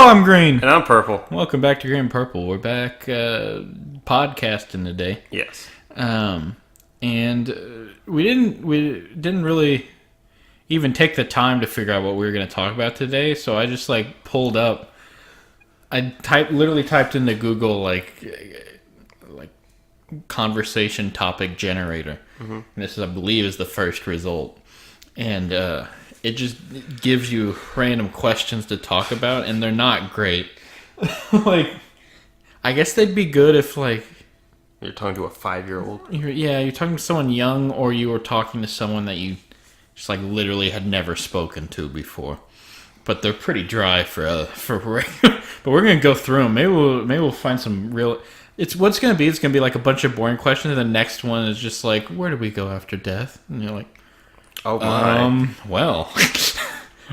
I'm Green. And I'm Purple. Welcome back to Green and Purple. We're back podcasting today. Yes. And we didn't really even take the time to figure out what we were going to talk about today. So I just pulled up. I literally typed into Google like conversation topic generator. Mm-hmm. And this, I believe, is the first result. And it just gives you random questions to talk about, and they're not great. I guess they'd be good if you're talking to a 5-year-old. You're talking to someone young, or you were talking to someone that you just literally had never spoken to before. But they're pretty dry for regular. But we're gonna go through them. Maybe we'll find some real. It's gonna be like a bunch of boring questions, and the next one is just where do we go after death? And you're like, oh my. Well.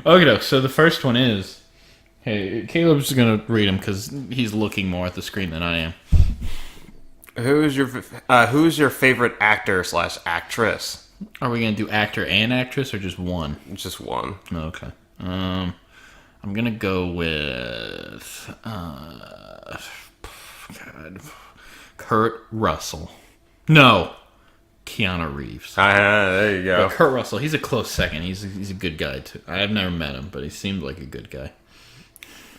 Okay, so the first one is, hey, Caleb's gonna read them because he's looking more at the screen than I am. Who's your favorite actor / actress? Are we gonna do actor and actress or just one? Just one. Okay. I'm gonna go with Kurt Russell. No, Keanu Reeves. There you go. But Kurt Russell, he's a close second. He's a good guy too. I've never met him, but he seemed like a good guy.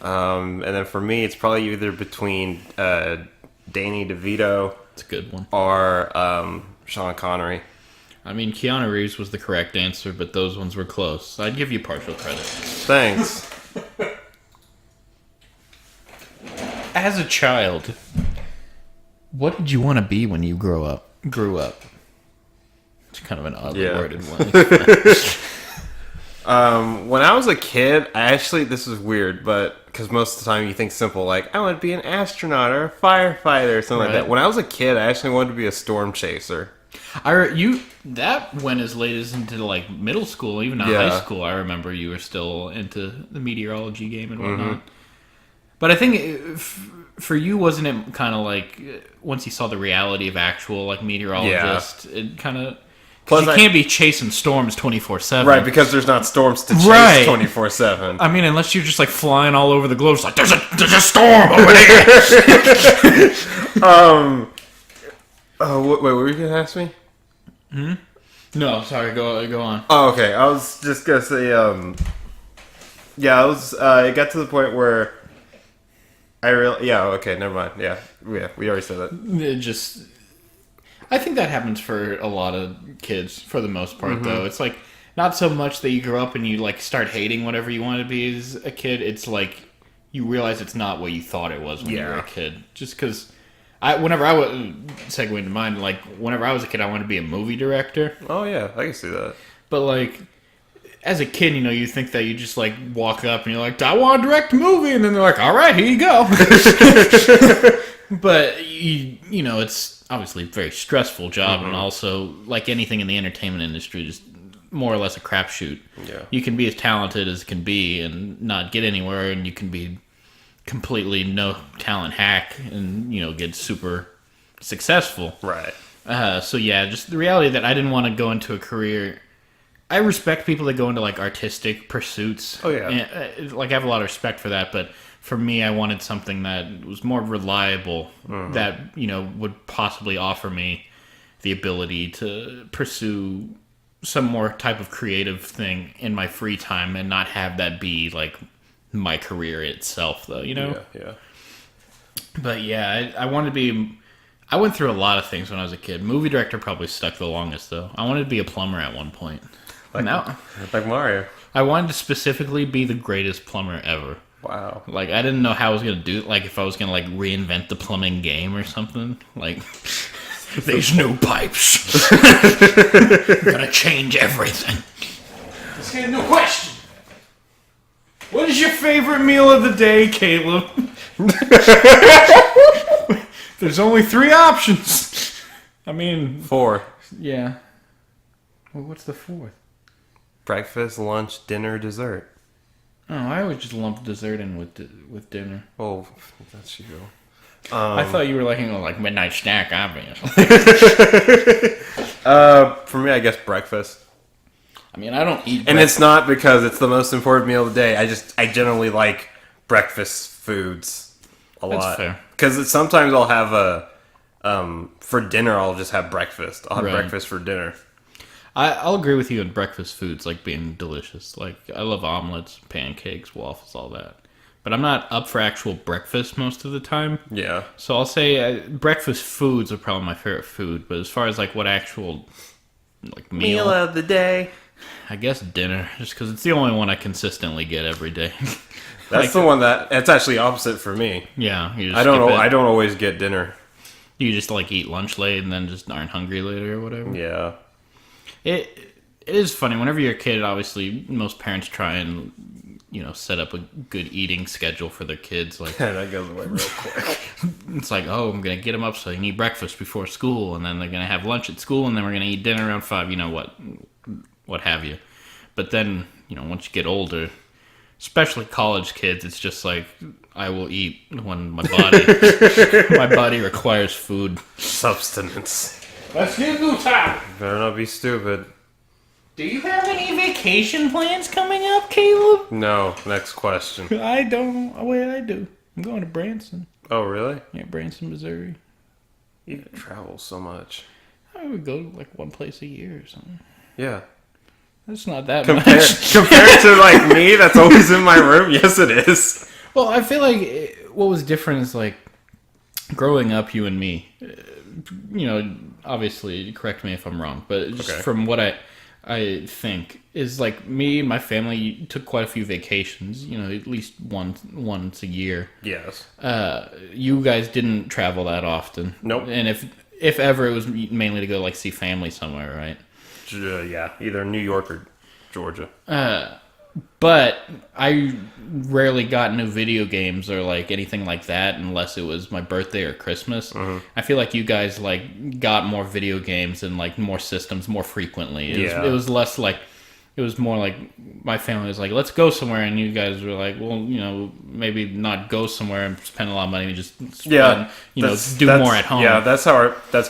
And then for me, it's probably either between Danny DeVito. It's a good one. Or Sean Connery. I mean, Keanu Reeves was the correct answer, but those ones were close. I'd give you partial credit. Thanks. As a child, what did you want to be when you grew up? It's kind of an oddly worded one. When I was a kid, this is weird, but because most of the time you think simple, I want to be an astronaut or a firefighter or something like that. When I was a kid, I actually wanted to be a storm chaser. That went as late as into middle school, even not high school. I remember you were still into the meteorology game and whatnot. Mm-hmm. But I think for you, wasn't it kind of once you saw the reality of actual meteorologist, it kind of. Plus, you can't be chasing storms 24/7. Right, because there's not storms to chase 24/7. I mean, unless you're just flying all over the globe, it's there's a storm over there. Wait, what were you gonna ask me? Hmm? No, sorry. Go on. Oh, okay. I was just gonna say, it got to the point where okay, never mind. Yeah, we already said that. I think that happens for a lot of kids, for the most part, though. It's not so much that you grow up and you start hating whatever you want to be as a kid. It's you realize it's not what you thought it was when you were a kid. Just because, whenever I was segue into mine, whenever I was a kid, I wanted to be a movie director. Oh yeah, I can see that. But as a kid, you think that you just walk up and you're I want to direct a movie, and then they're all right, here you go. But it's obviously a very stressful job, and also anything in the entertainment industry, just more or less a crapshoot. Yeah, you can be as talented as can be and not get anywhere, and you can be completely no talent hack and get super successful. Right. So yeah, just the reality that I didn't want to go into a career. I respect people that go into artistic pursuits. Oh yeah. And, I have a lot of respect for that, but for me, I wanted something that was more reliable, that would possibly offer me the ability to pursue some more type of creative thing in my free time and not have that be my career itself, though. Yeah. But yeah, I wanted to be. I went through a lot of things when I was a kid. Movie director probably stuck the longest, though. I wanted to be a plumber at one point. Like Mario. I wanted to specifically be the greatest plumber ever. Wow. I didn't know how I was going to do it. If I was going to, reinvent the plumbing game or something. These new pipes. Gonna change everything. Let's get a new question. What is your favorite meal of the day, Caleb? There's only 3 options. I mean... 4. Yeah. Well, what's the 4th? Breakfast, lunch, dinner, dessert. Oh, I always just lump dessert in with dinner. Oh, that's you. I thought you were midnight snack, obviously. For me, I guess breakfast. I mean, I don't eat breakfast. And it's not because it's the most important meal of the day. I generally like breakfast foods a lot. That's fair. Because sometimes I'll have for dinner, I'll just have breakfast. I'll have Right. breakfast for dinner. I'll agree with you in breakfast foods, like being delicious. Like, I love omelets, pancakes, waffles, all that. But I'm not up for actual breakfast most of the time. Yeah. So I'll say breakfast foods are probably my favorite food. But as far as like what actual like meal of the day. I guess dinner, just because it's the only one I consistently get every day. That's the one that's actually opposite for me. Yeah, you just I don't know. skip it. I don't always get dinner. You just like eat lunch late and then just aren't hungry later or whatever. Yeah. It is funny. Whenever you're a kid, obviously most parents try and set up a good eating schedule for their kids. Like That goes away real quick. it's like, oh, I'm gonna get them up so they can eat breakfast before school, and then they're gonna have lunch at school, and then we're gonna eat dinner around 5. You know what have you. But then once you get older, especially college kids, it's just like I will eat when my body requires food. Substance. Let's get new time. Better not be stupid. Do you have any vacation plans coming up, Caleb? No. Next question. I don't. Oh, wait, I do. I'm going to Branson. Oh, really? Yeah, Branson, Missouri. You travel so much. I would go like one place a year or something. Yeah. That's not that Compared much. to like me, that's always in my room. Yes, it is. Well, I feel like what was different is like growing up, you and me. Obviously, correct me if I'm wrong, but just from what I think is like me and my family took quite a few vacations. At least once a year. Yes. You guys didn't travel that often. Nope. And if ever, it was mainly to go like see family somewhere, right? Yeah, either New York or Georgia. But I rarely got into video games or like anything like that unless it was my birthday or Christmas. Mm-hmm. I feel like you guys like got more video games and like more systems more frequently. It was less like, it was more like my family was like, let's go somewhere, and you guys were like, well, maybe not go somewhere and spend a lot of money and just spend, do more at home. Yeah, that's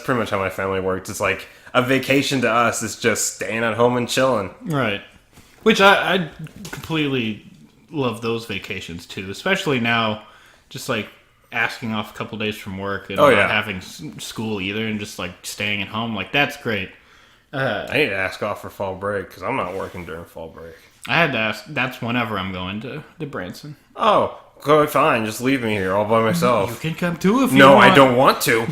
pretty much how my family works. It's like a vacation to us is just staying at home and chilling. Right. Which I completely love those vacations too, especially now, just like asking off a couple days from work and not having school either, and just like staying at home. Like, that's great. I need to ask off for fall break because I'm not working during fall break. I had to ask. That's whenever I'm going to Branson. Oh, go fine. Just leave me here all by myself. You can come too if you No, want. I don't want to.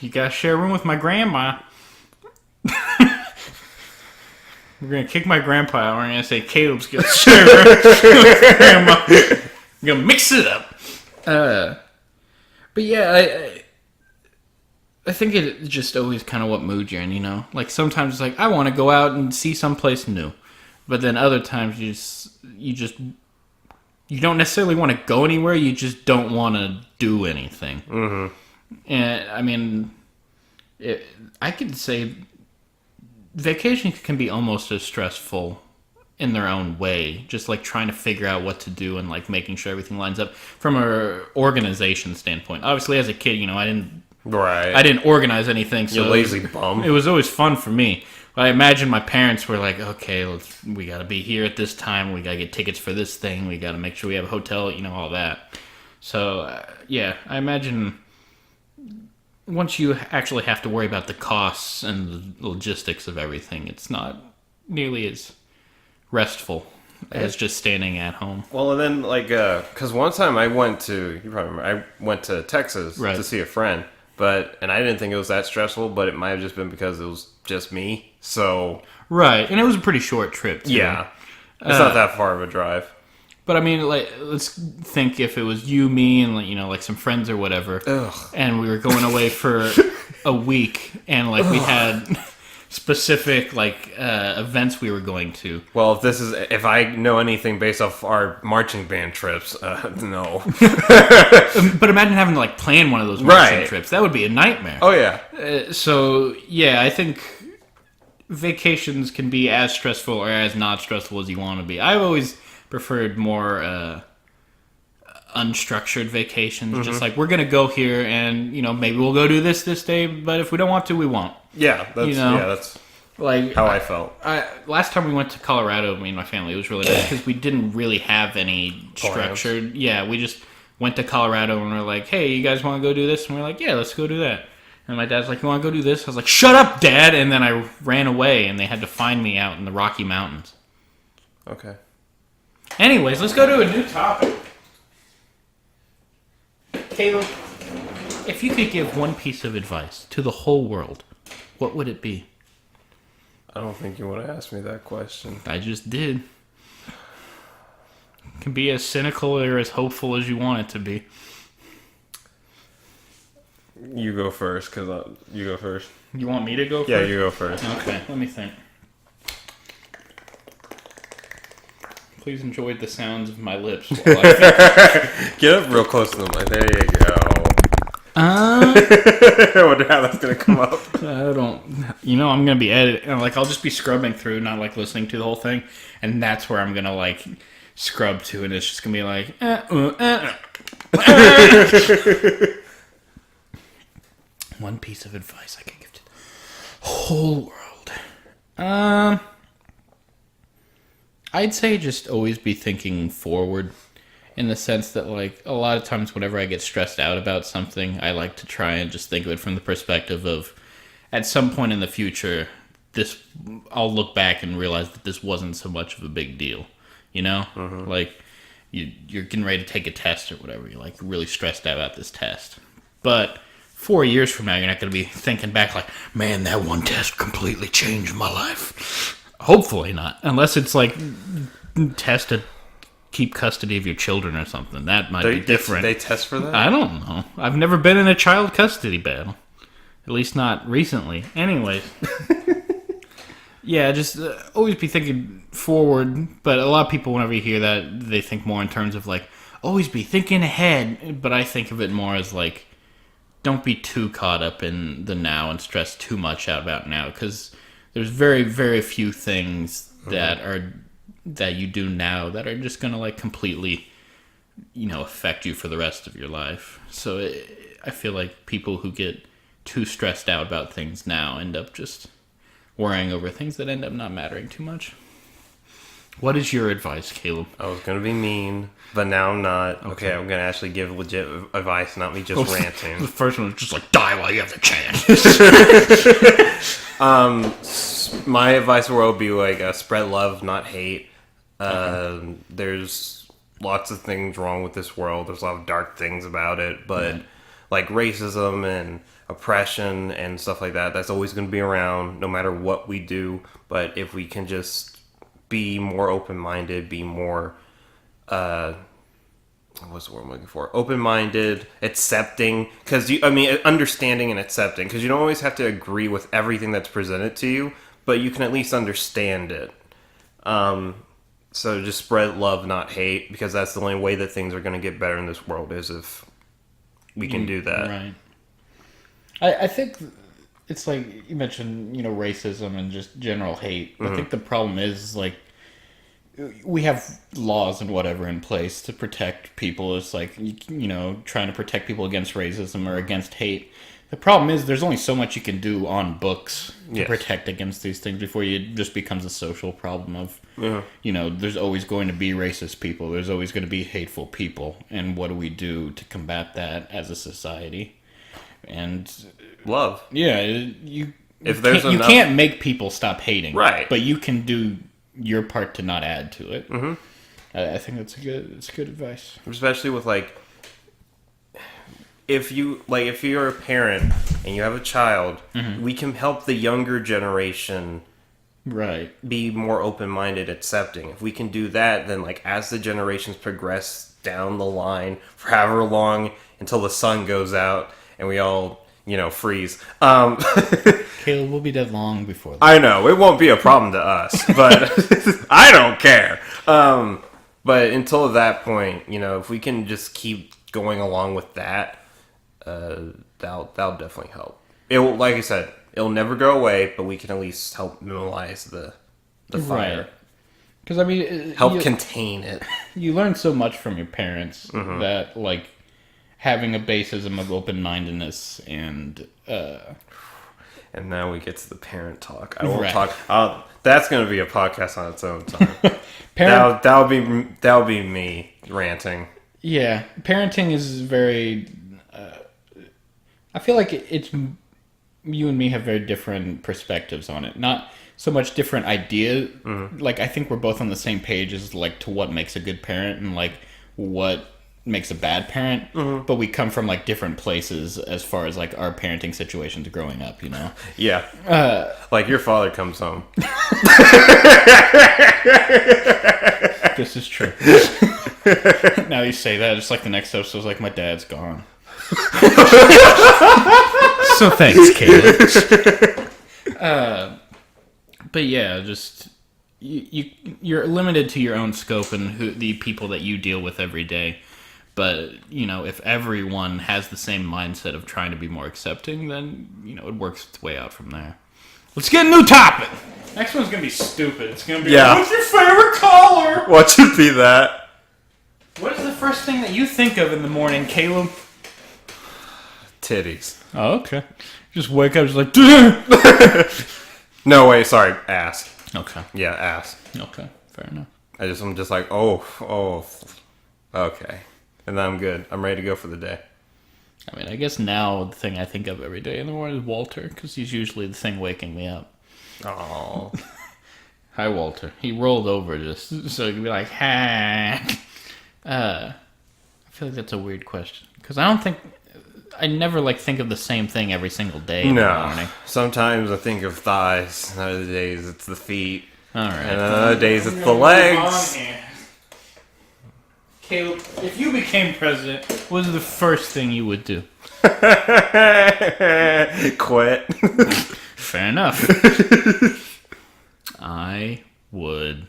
You gotta share a room with my grandma. We're gonna kick my grandpa out. We're gonna say Caleb's gonna share a room with grandma. We're gonna mix it up. But yeah, I think it's just always kind of what mood you're in, Like, sometimes it's like, I want to go out and see someplace new. But then other times you don't necessarily want to go anywhere, you just don't want to do anything. Mm-hmm. And, I mean, I could say vacation can be almost as stressful in their own way, just like trying to figure out what to do and like making sure everything lines up from a organization standpoint. Obviously, as a kid, I didn't organize anything, so You lazy bum. it was always fun for me. But I imagine my parents were like, okay, we got to be here at this time, we got to get tickets for this thing, we got to make sure we have a hotel, all that. So yeah, I imagine once you actually have to worry about the costs and the logistics of everything, it's not nearly as restful as just standing at home. Well, and then because one time I went to, you probably remember, I went to Texas to see a friend, and I didn't think it was that stressful, but it might have just been because it was just me. So right, and it was a pretty short trip too. Yeah, it's not that far of a drive. But I mean, like, let's think if it was you, me, and like some friends or whatever, and we were going away for a week, and like we had specific events we were going to. Well, if I know anything based off our marching band trips, no. But imagine having to plan one of those marching trips. That would be a nightmare. Oh yeah. So yeah, I think vacations can be as stressful or as not stressful as you want to be. I've always preferred more unstructured vacations. Mm-hmm. Just like, we're gonna go here, and maybe we'll go do this day, but if we don't want to, we won't. Yeah, that's Like how I felt. Last time we went to Colorado, me and my family, it was really nice because we didn't really have any structured. Yeah, we just went to Colorado and we're like, hey, you guys want to go do this? And we're like, yeah, let's go do that. And my dad's like, you want to go do this? I was like, shut up, Dad! And then I ran away, and they had to find me out in the Rocky Mountains. Okay. Anyways, let's go to a new topic. Caleb, if you could give one piece of advice to the whole world, what would it be? I don't think you want to ask me that question. I just did. It can be as cynical or as hopeful as you want it to be. You go first, because you go first. You want me to go first? Yeah, you go first. Okay, let me think. Please enjoy the sounds of my lips while I think. Get up real close to the mic. There you go. I wonder how that's going to come up. I don't... I'm going to be editing. I'll just be scrubbing through, not, listening to the whole thing. And that's where I'm going to, scrub to. And it's just going to be like... One piece of advice I can give to the whole world. I'd say just always be thinking forward, in the sense that, a lot of times whenever I get stressed out about something, I like to try and just think of it from the perspective of, at some point in the future, I'll look back and realize that this wasn't so much of a big deal, Mm-hmm. You're getting ready to take a test or whatever, you're, really stressed out about this test. But 4 years from now, you're not going to be thinking back man, that one test completely changed my life. Hopefully not. Unless it's test to keep custody of your children or something. That might be different. They test for that? I don't know. I've never been in a child custody battle. At least not recently. Anyways. Yeah, just always be thinking forward. But a lot of people, whenever you hear that, they think more in terms of always be thinking ahead. But I think of it more as don't be too caught up in the now and stress too much out about now, because there's very, very few things that you do now that are just gonna completely, affect you for the rest of your life. So I feel like people who get too stressed out about things now end up just worrying over things that end up not mattering too much. What is your advice, Caleb? I was going to be mean, but now I'm not. Okay, I'm going to actually give legit advice, not me just ranting. The first one was just die while you have the chance. My advice will be spread love, not hate. There's lots of things wrong with this world. There's a lot of dark things about it, but racism and oppression and stuff like that, that's always going to be around no matter what we do. But if we can just be more open-minded, be more, what's the word I'm looking for? Open-minded, accepting, understanding and accepting, because you don't always have to agree with everything that's presented to you, but you can at least understand it. So just spread love, not hate, because that's the only way that things are going to get better in this world, is if we can do that. Right. I think... It's you mentioned, racism and just general hate. Mm-hmm. I think the problem is, we have laws and whatever in place to protect people. It's trying to protect people against racism or against hate. The problem is there's only so much you can do on books to protect against these things before it just becomes a social problem of, there's always going to be racist people. There's always going to be hateful people. And what do we do to combat that as a society? And... love. Yeah, you can't make people stop hating, right? But you can do your part to not add to it. Mm-hmm. I think it's good advice, especially with if you're a parent and you have a child, mm-hmm. we can help the younger generation, right, be more open-minded, accepting. If we can do that, then as the generations progress down the line for however long until the sun goes out and we all freeze. Caleb will be dead long before that. I know, it won't be a problem to us, but I don't care. But until that point, if we can just keep going along with that, that'll definitely help. It will, like I said, it'll never go away, but we can at least help minimize the fire. Right. Because help contain it. You learn so much from your parents, mm-hmm. that having a basis of open-mindedness and And now we get to the parent talk. I won't talk. That's going to be a podcast on its own time. That'll be me ranting. Yeah, parenting is very. I feel like it's you and me have very different perspectives on it. Not so much different ideas. Mm-hmm. Like I think we're both on the same page as like to what makes a good parent and like what makes a bad parent. Mm-hmm. But we come from like different places as far as like our parenting situations growing up. You know. Yeah. Like your father comes home. This is true. Now you say that, it's like the next episode is like my dad's gone. So thanks, Caleb. But yeah, just you're limited to your own scope and the people that you deal with every day. But you know, if everyone has the same mindset of trying to be more accepting, then you know it works its way out from there. Let's get a new topic. Next one's gonna be stupid. It's gonna be what's your favorite color? What should be that? What is the first thing that you think of in the morning, Caleb? Titties. Oh, okay. Just wake up, just like. No, wait, sorry, ass. Okay. Yeah, ass. Okay, fair enough. I'm just like, oh, okay, and then I'm good. I'm ready to go for the day. I mean, I guess now the thing I think of every day in the morning is Walter, because he's usually the thing waking me up. Oh. Hi, Walter. He rolled over just so he could be like, "Hi." I feel like that's a weird question because I never like think of the same thing every single day in the morning. Sometimes I think of thighs, and other days it's the feet. All right. And other days it's the legs. Caleb, if you became president, what is the first thing you would do? Quit. Fair enough. I would.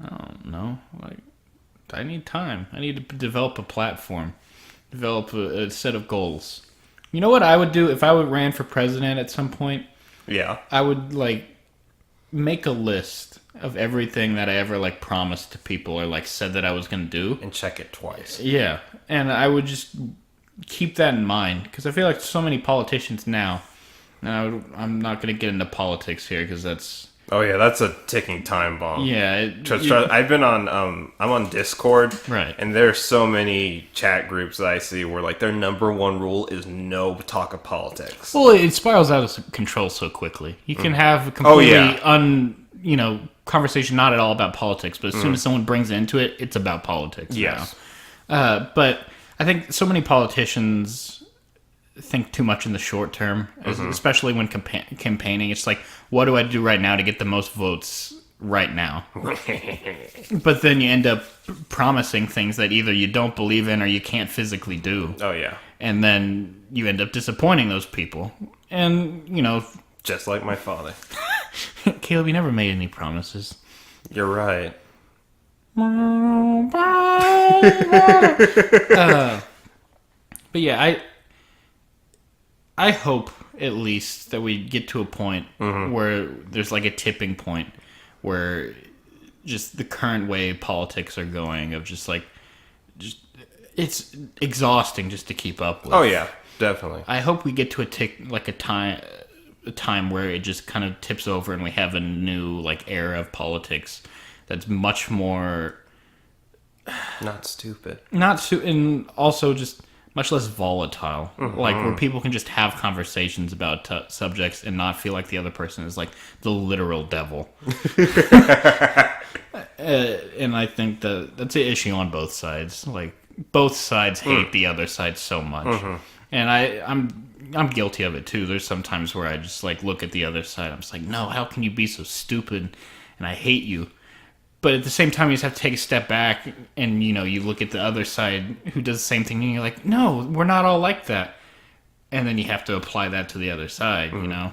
I don't know. Like, I need time. I need to develop a platform, develop a set of goals. You know what I would do if I would ran for president at some point? Yeah. I would like make a list of everything that I ever like promised to people or like said that I was going to do and check it twice. Yeah. And I would just keep that in mind because I feel like so many politicians now, and I'm not going to get into politics here because that's... Oh yeah, that's a ticking time bomb. Yeah. I've been on, I'm on Discord. Right. And there's so many chat groups that I see where like their number one rule is no talk of politics. Well, it spirals out of control so quickly. You can have a completely conversation not at all about politics, but as soon as someone brings it into it, it's about politics. Yes. Now. But I think so many politicians think too much in the short term, especially when campaigning. It's like, what do I do right now to get the most votes right now? But then you end up promising things that either you don't believe in or you can't physically do. Oh, yeah. And then you end up disappointing those people. And, you know... Just like my father. Caleb, you never made any promises. You're right. But yeah, I hope at least that we get to a point where there's like a tipping point where just the current way politics are going of just it's exhausting just to keep up with. Oh yeah, definitely. I hope we get to a time where it just kind of tips over and we have a new like era of politics that's much more not stupid. And also just much less volatile. Like where people can just have conversations about subjects and not feel like the other person is like the literal devil. And I think that's an issue on both sides. Like both sides hate the other side so much. And I'm guilty of it too. There's some times where I just like look at the other side. I'm just like, no, how can you be so stupid? And I hate you. But at the same time, you just have to take a step back and, you know, you look at the other side who does the same thing and you're like, no, we're not all like that. And then you have to apply that to the other side, you know.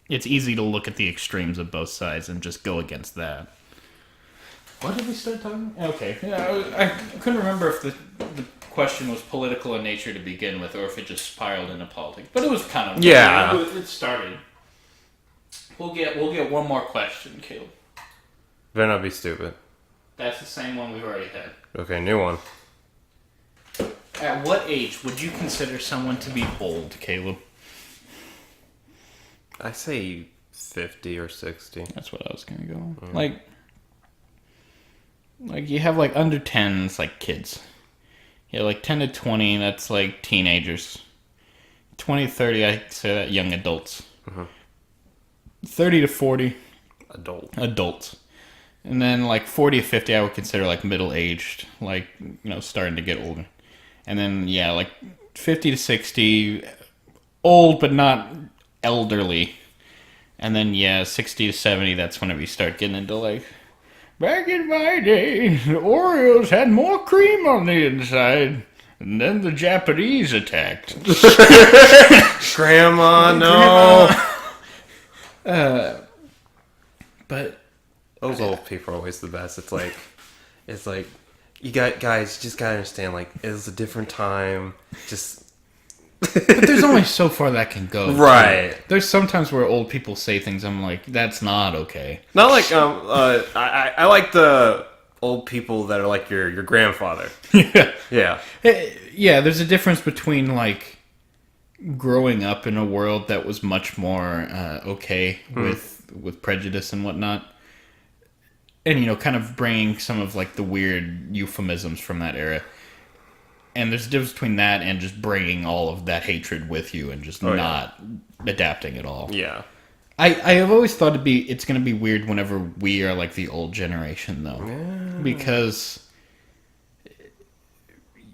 It's easy to look at the extremes of both sides and just go against that. What did we start talking? Okay. Yeah, I couldn't remember if the question was political in nature to begin with or if it just spiraled into politics. But it was kind of... Yeah. It started. We'll get one more question, Caleb. Better not be stupid. That's the same one we've already had. Okay, new one. At what age would you consider someone to be old, Caleb? I say 50 or 60. That's what I was gonna go. Like you have like under 10, it's like kids. Yeah, like 10 to 20, that's like teenagers. 20 to 30, I say that young adults. 30 to 40, adults. And then like 40 to 50, I would consider like middle-aged, like, starting to get older. And then, yeah, like 50 to 60, old but not elderly. And then, yeah, 60 to 70, that's whenever you start getting into like, back in my day, the Oreos had more cream on the inside. And then the Japanese attacked. Grandma, no. But those old people are always the best. It's like you guys just gotta understand. Like, it was a different time. But there's only so far that can go. Right. Too. There's sometimes where old people say things. I'm like, that's not okay. Not like I like the old people that are like your grandfather. Yeah. Yeah, there's a difference between like growing up in a world that was much more okay with prejudice and whatnot, and kind of bringing some of like the weird euphemisms from that era. And there's a difference between that and just bringing all of that hatred with you and just not adapting at all. Yeah. I have always thought it's going to be weird whenever we are like the old generation, though. Yeah. Because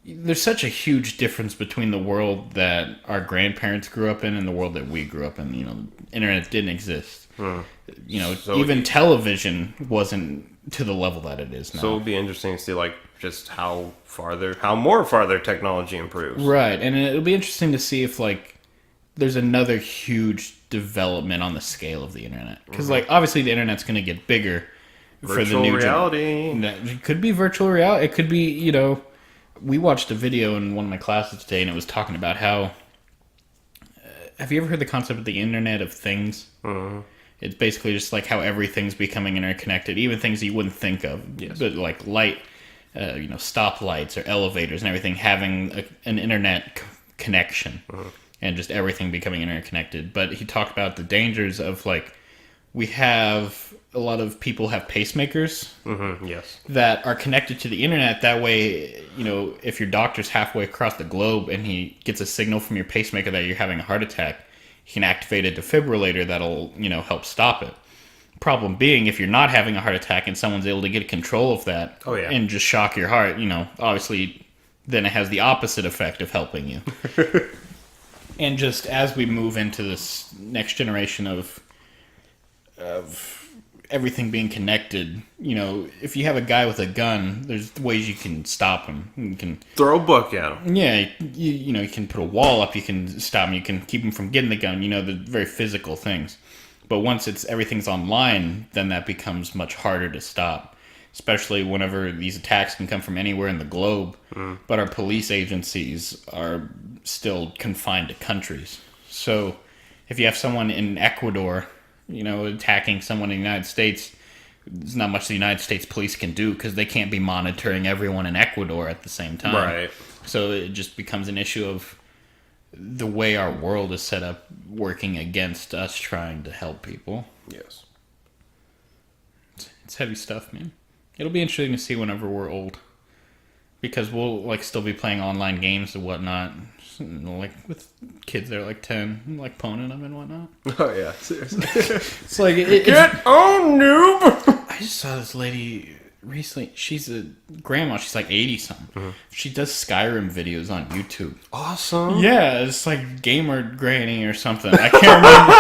there's such a huge difference between the world that our grandparents grew up in and the world that we grew up in. Internet didn't exist. So even television wasn't to the level that it is now. So it'll be interesting to see like just how more farther technology improves. Right, and it'll be interesting to see if like there's another huge development on the scale of the internet. Because like obviously the internet's going to get bigger for the new reality. It could be virtual reality. It could be, we watched a video in one of my classes today, and it was talking about how. Have you ever heard the concept of the Internet of Things? Mm-hmm. It's basically just like how everything's becoming interconnected, even things you wouldn't think of. Yes. But like light, stoplights or elevators and everything having an internet connection, and just everything becoming interconnected. But he talked about the dangers of like we have a lot of people have pacemakers that are connected to the internet. That way, if your doctor's halfway across the globe and he gets a signal from your pacemaker that you're having a heart attack, he can activate a defibrillator that'll, help stop it. Problem being, if you're not having a heart attack and someone's able to get control of that and just shock your heart, obviously then it has the opposite effect of helping you. And just as we move into this next generation of everything being connected, if you have a guy with a gun, there's ways you can stop him. You can throw a book at him. Yeah, you can put a wall up, you can stop him, you can keep him from getting the gun, the very physical things. But once everything's online, then that becomes much harder to stop, especially whenever these attacks can come from anywhere in the globe. But our police agencies are still confined to countries. So if you have someone in Ecuador, attacking someone in the United States, there's not much the United States police can do because they can't be monitoring everyone in Ecuador at the same time. Right. So it just becomes an issue of the way our world is set up working against us trying to help people. Yes. It's heavy stuff, man. It'll be interesting to see whenever we're old. Because we'll like still be playing online games and whatnot. Like with kids that are like 10, like pwning them and whatnot. Oh yeah, seriously. It's like Get on, noob! I just saw this lady recently. She's a grandma. She's like 80 something. She does Skyrim videos on YouTube. Awesome. Yeah, it's like Gamer Granny or something. I can't remember.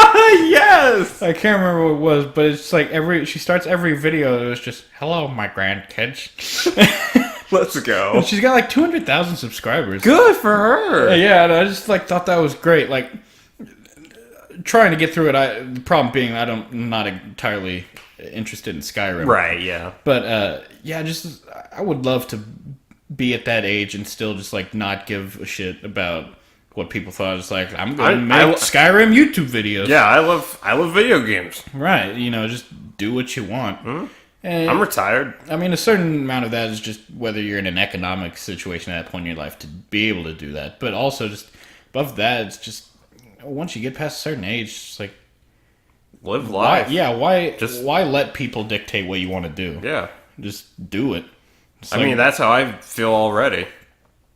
Yes. I can't remember what it was, but it's like she starts every video. It was just hello, my grandkids. Let's go. And she's got like 200,000 subscribers. Good for her. Yeah, and I just like thought that was great. Like trying to get through it. The problem being I'm not entirely interested in Skyrim. Right. Yeah. But I would love to be at that age and still just like not give a shit about what people thought. It's like I'm going to make Skyrim YouTube videos. Yeah, I love video games. Right. Just do what you want. And, I'm retired. I mean, a certain amount of that is just whether you're in an economic situation at that point in your life to be able to do that. But also, just above that, it's just once you get past a certain age, it's like live life. Why let people dictate what you want to do? Yeah, just do it. I mean, that's how I feel already.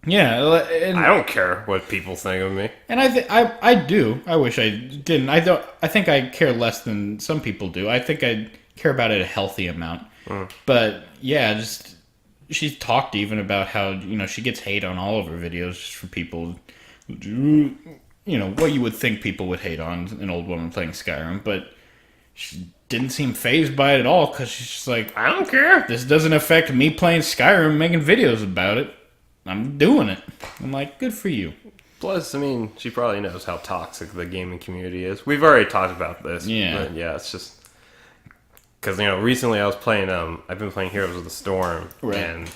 Yeah, and I don't care what people think of me. And I do. I wish I didn't. I don't. I think I care less than some people do. I think I care about it a healthy amount. But yeah, just she's talked even about how she gets hate on all of her videos just for people, what you would think people would hate on an old woman playing Skyrim, but she didn't seem fazed by it at all because she's just like, I don't care. This doesn't affect me playing Skyrim, making videos about it. I'm doing it. I'm like, good for you. Plus, I mean, she probably knows how toxic the gaming community is. We've already talked about this. Yeah. But yeah, it's just... Because, recently I was playing... I've been playing Heroes of the Storm. Right. And...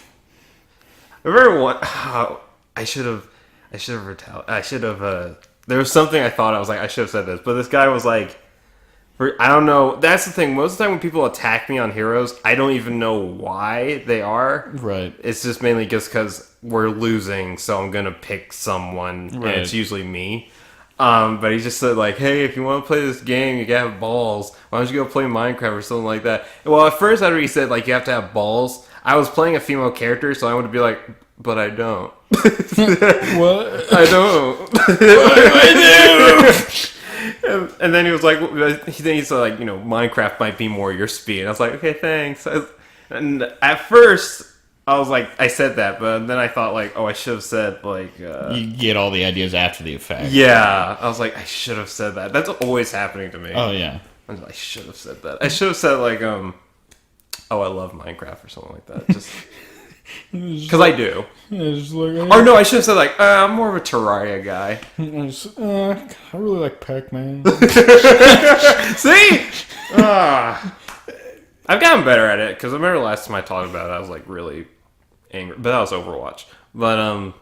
I remember what... I should have... there was something I thought I was like, I should have said this. But this guy was like... I don't know. That's the thing. Most of the time when people attack me on Heroes, I don't even know why they are. Right. It's just mainly just because we're losing, so I'm going to pick someone, and it's usually me. But he just said, like, hey, if you want to play this game, you gotta have balls. Why don't you go play Minecraft or something like that? Well, at first, after he said, like, you have to have balls, I was playing a female character, so I would be like, but I don't. What? I don't. What do I do? And then he was like, then he said, like, Minecraft might be more your speed. And I was like, okay, thanks. And at first, I was like, I said that, but then I thought, like, oh, I should have said, like... you get all the ideas after the effect. Yeah. I was like, I should have said that. That's always happening to me. Oh, yeah. I should have said that. I should have said, like, oh, I love Minecraft or something like that. Just... Because I do. Or no, I should have said, like, I'm more of a Terraria guy. I really like Pac-Man. See? I've gotten better at it, because I remember last time I talked about it, I was, like, really angry. But that was Overwatch. But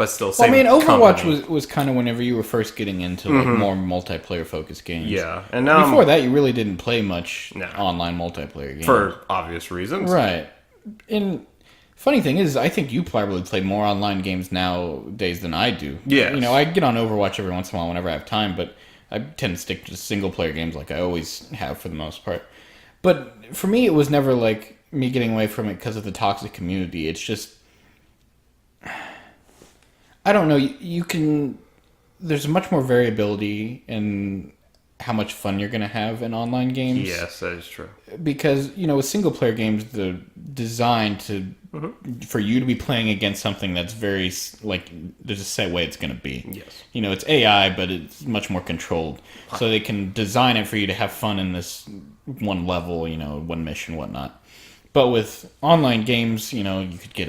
still, same Overwatch was kind of whenever you were first getting into like, more multiplayer-focused games. Yeah. And now before that, you really didn't play much online multiplayer games. For obvious reasons. Right. And... Funny thing is, I think you probably play more online games nowadays than I do. Yeah. I get on Overwatch every once in a while whenever I have time, but I tend to stick to single-player games like I always have for the most part. But for me, it was never like me getting away from it because of the toxic community. It's just... I don't know. You can... There's much more variability in how much fun you're going to have in online games. Yes, that is true. Because, with single-player games, they're designed to... for you to be playing against something that's very, like, there's a set way it's going to be. Yes. It's AI, but it's much more controlled. So they can design it for you to have fun in this one level, one mission, whatnot. But with online games, you could get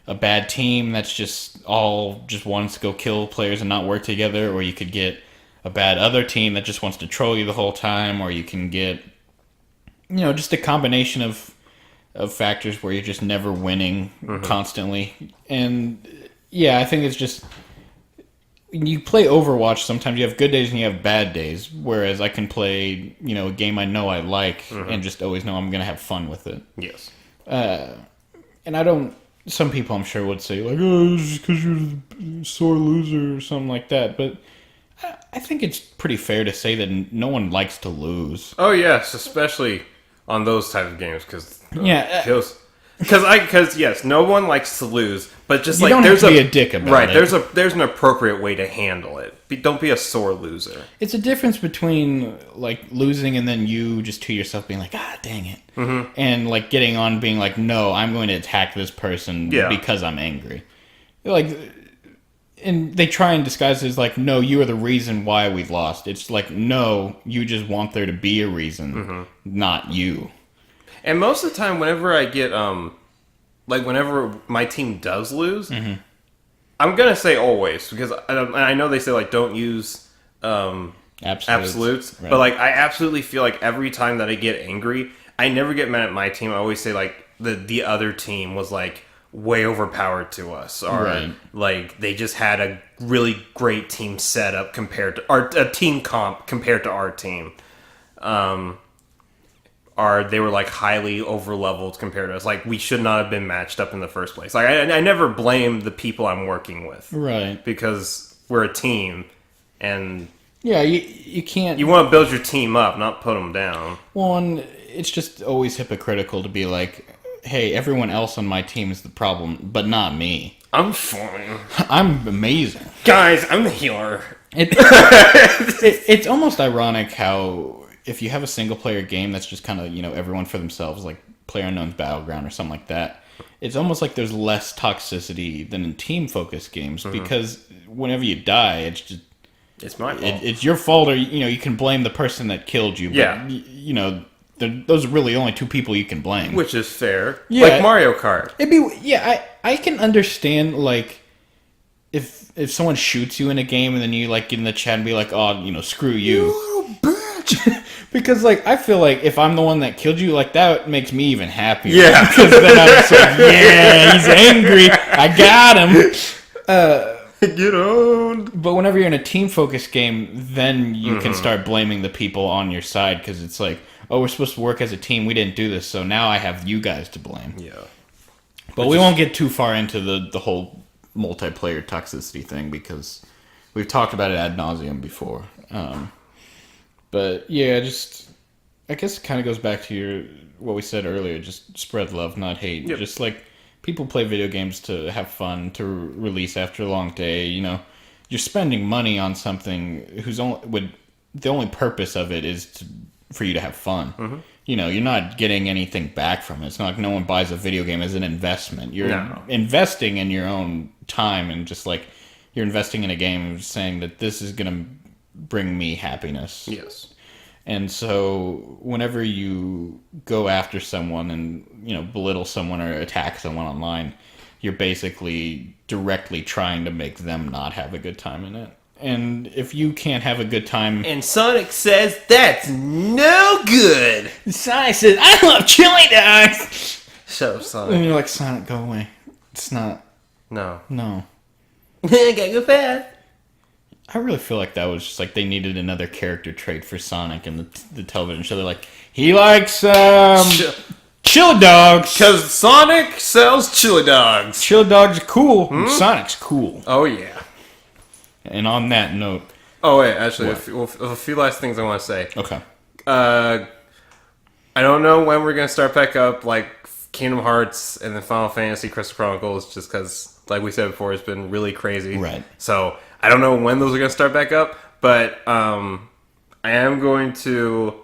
a bad team that's just wants to go kill players and not work together, or you could get a bad other team that just wants to troll you the whole time, or you can get, just a combination of factors where you're just never winning constantly. And yeah, I think it's just when you play Overwatch, sometimes you have good days and you have bad days, whereas I can play a game I know I like and just always know I'm gonna have fun with it. Yes. And I don't, some people I'm sure would say like, oh, it's just because you're a sore loser or something like that, but I think it's pretty fair to say that no one likes to lose. Oh yes, especially on those type of games, because yes, no one likes to lose, but just you don't have to be a dick about it. There's an appropriate way to handle it. Don't be a sore loser. It's a difference between like losing and then you just to yourself being like, dang it, and like getting on being like, no, I'm going to attack this person because I'm angry. Like, and they try and disguise it as like, no, you are the reason why we've lost. It's like, no, you just want there to be a reason, not you. And most of the time, whenever I get, whenever my team does lose, I'm going to say always, because I know they say, like, don't use absolutes. Right. But, like, I absolutely feel like every time that I get angry, I never get mad at my team. I always say, like, the other team was, like, way overpowered to us, or like they just had a really great team setup compared to a team comp compared to our team. they were like highly over leveled compared to us. Like we should not have been matched up in the first place. Like I never blame the people I'm working with, right? Because we're a team, and yeah, you can't. You want to build your team up, not put them down. Well, and it's just always hypocritical to be like, hey, everyone else on my team is the problem, but not me. I'm fine. I'm amazing, guys. I'm the healer. It's almost ironic how if you have a single player game that's just kind of, everyone for themselves, like PlayerUnknown's Battleground or something like that, it's almost like there's less toxicity than in team focused games because whenever you die, it's my fault. It's your fault, or you can blame the person that killed you. But, those are really only two people you can blame, which is fair. Yeah, like Mario Kart. I can understand like if someone shoots you in a game and then you like get in the chat and be like, oh, screw you. You little bitch. Because like I feel like if I'm the one that killed you, like that makes me even happier. Yeah. Because then I'm just like, yeah, he's angry. I got him. Get owned. But whenever you're in a team-focused game, then you can start blaming the people on your side because it's like, oh, we're supposed to work as a team. We didn't do this, so now I have you guys to blame. Yeah. But we won't get too far into the whole multiplayer toxicity thing because we've talked about it ad nauseum before. But yeah, I guess it kind of goes back to what we said earlier. Just spread love, not hate. Yep. Just like people play video games to have fun, to release after a long day. You're spending money on something the only purpose of it is for you to have fun. Mm-hmm. You're not getting anything back from it. It's not like no one buys a video game as an investment. You're investing in your own time and just like you're investing in a game saying that this is going to bring me happiness. Yes. And so whenever you go after someone and, belittle someone or attack someone online, you're basically directly trying to make them not have a good time in it. And if you can't have a good time... And Sonic says that's no good. Sonic says, I love chili dogs. Shut up, Sonic. And you're like, Sonic, go away. It's not... No. I gotta go fast. I really feel like that was just like they needed another character trait for Sonic in the television show. They're like, he likes chili dogs. Because Sonic sells chili dogs. Chili dogs are cool. Sonic's cool. Oh, yeah. And on that note... Oh, wait, actually, a few last things I want to say. Okay. I don't know when we're going to start back up, like, Kingdom Hearts and then Final Fantasy Crystal Chronicles, just because, like we said before, it's been really crazy. Right. So, I don't know when those are going to start back up, but I am going to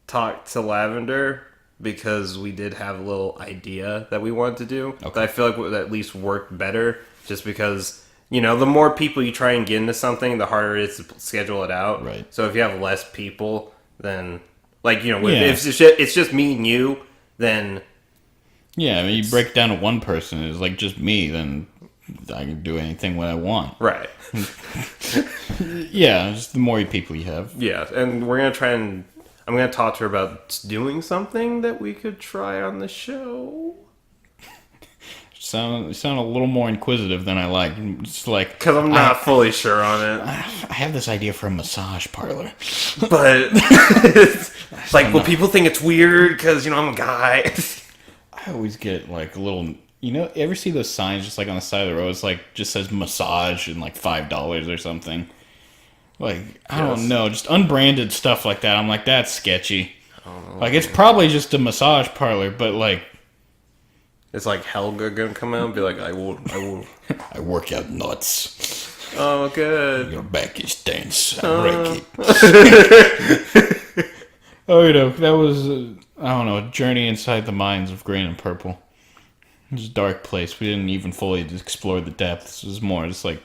talk to Lavender because we did have a little idea that we wanted to do. Okay. That I feel like would at least work better, just because... the more people you try and get into something, the harder it is to schedule it out. Right. So if you have less people, then, if it's just me and you, then... Yeah, I mean, you break it down to one person, it's like just me, then I can do anything what I want. Right. Yeah, just the more people you have. Yeah, and we're going to try and... I'm going to talk to her about doing something that we could try on the show. Sound a little more inquisitive than I like. It's like because I'm not fully sure on it. I have this idea for a massage parlor, but it's like, will people think it's weird because I'm a guy? I always get like a little. Ever see those signs just like on the side of the road? It's like just says massage and like $5 or something. Like I don't know, just unbranded stuff like that. I'm like, that's sketchy. Like it's probably just a massage parlor, but like. It's like Helga gonna come out and be like, I will. I work out nuts. Oh, good. Your back is tense. I break it. That was, I don't know, a journey inside the minds of Green and Purple. It was a dark place. We didn't even fully explore the depths. It was more just like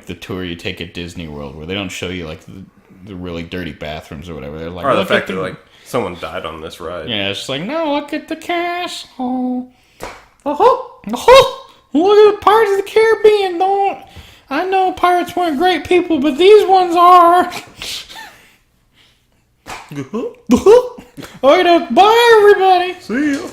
the tour you take at Disney World, where they don't show you like the really dirty bathrooms or whatever. They're like, or the fact that like someone died on this ride. Yeah, it's just like, no, look at the castle. Look at the Pirates of the Caribbean. I know pirates weren't great people, but these ones are. Alright, bye everybody. See ya.